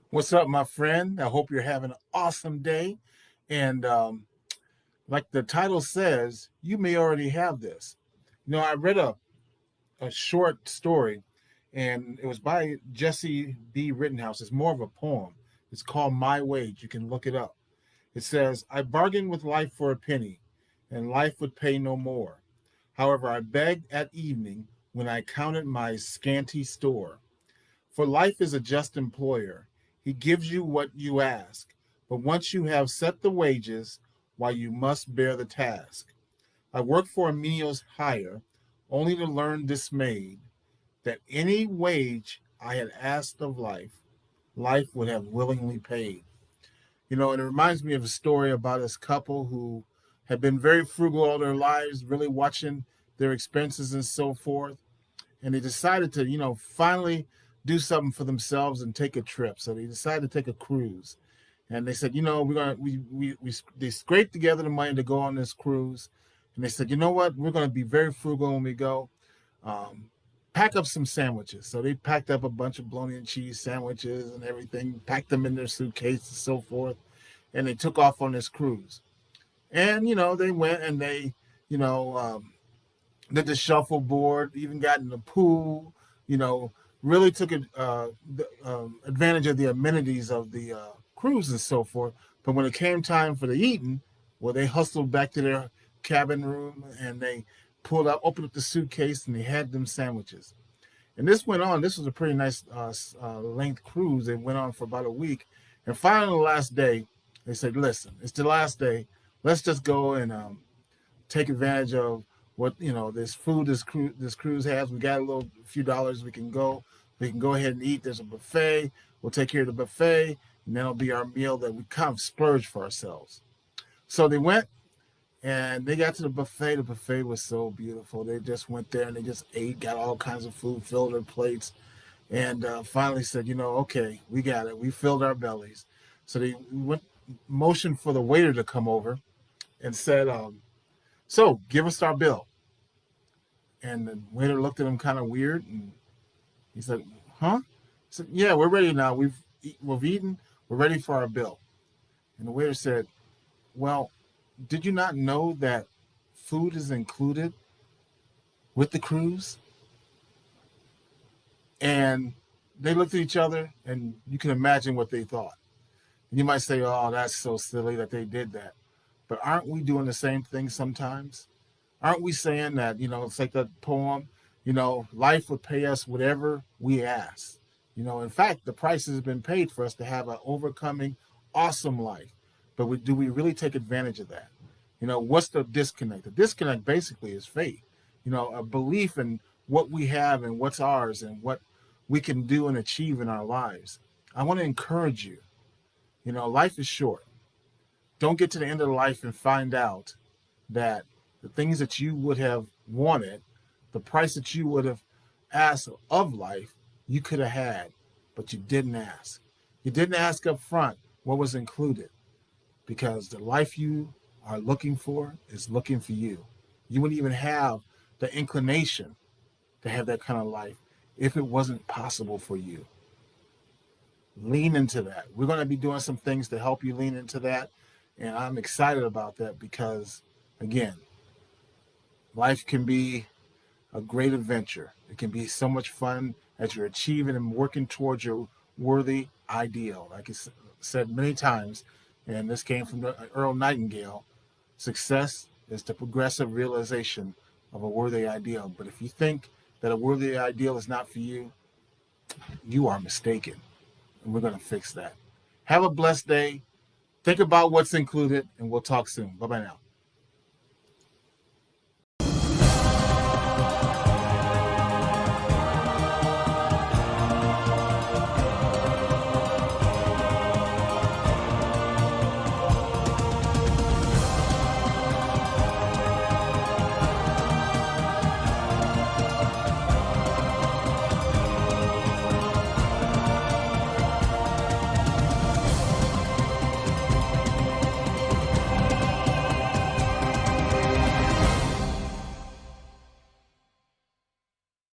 What's up, my friend? I hope you're having an awesome day. And like the title says, you may already have this. I read a short story, and it was by Jesse B. Rittenhouse. It's more of a poem. It's called My Wage. You can look it up. It says, I bargained with life for a penny, and life would pay no more. However, I begged at evening when I counted my scanty store. For life is a just employer. He gives you what you ask, but once you have set the wages, why you must bear the task. I worked for a menial's hire, only to learn dismayed that any wage I had asked of life, life would have willingly paid. And it reminds me of a story about this couple who had been very frugal all their lives, really watching their expenses and so forth, and they decided to, finally do something for themselves and take a trip. So they decided to take a cruise, and they said, we're gonna we they scraped together the money to go on this cruise, and they said, you know what, we're gonna be very frugal when we go. Um, Pack up some sandwiches. So they packed up a bunch of bologna and cheese sandwiches and everything, packed them in their suitcase and so forth, and they took off on this cruise. And they went and they, you know, um, did the shuffleboard, even got in the pool, you know, really took advantage of the amenities of the cruise and so forth. But when it came time for the eating, well, they hustled back to their cabin room and they pulled out, opened up the suitcase, and they had them sandwiches. And this went on. This was a pretty nice length cruise. It went on for about a week. And finally, the last day, they said, listen, it's the last day. Let's just go and take advantage of what this food this cruise has. We got a little few dollars. We can go ahead and eat. There's a buffet. We'll take care of the buffet, and that'll be our meal that we kind of splurge for ourselves. So they went and they got to the buffet. The buffet was so beautiful. They just went there and they just ate, got all kinds of food, filled their plates, and finally said, okay, we got it. We filled our bellies. So they went motioned for the waiter to come over and said, so give us our bill. And the waiter looked at him kind of weird, and he said, huh? He said, yeah, we're ready now. We've eaten. We're ready for our bill. And the waiter said, well, did you not know that food is included with the cruise? And they looked at each other, and you can imagine what they thought. And you might say, oh, that's so silly that they did that. But aren't we doing the same thing sometimes? Aren't we saying that, it's like that poem, life would pay us whatever we ask? In fact, the price has been paid for us to have an overcoming, awesome life. But do we really take advantage of that? What's the disconnect? The disconnect basically is faith, a belief in what we have and what's ours and what we can do and achieve in our lives. I want to encourage you, life is short. Don't get to the end of life and find out that the things that you would have wanted, the price that you would have asked of life, you could have had, but you didn't ask. You didn't ask up front what was included, because the life you are looking for is looking for you. You wouldn't even have the inclination to have that kind of life if it wasn't possible for you. Lean into that. We're going to be doing some things to help you lean into that. And I'm excited about that because, again, life can be a great adventure. It can be so much fun as you're achieving and working towards your worthy ideal. Like I said many times, and this came from Earl Nightingale, success is the progressive realization of a worthy ideal. But if you think that a worthy ideal is not for you, you are mistaken. And we're going to fix that. Have a blessed day. Think about what's included, and we'll talk soon. Bye-bye now.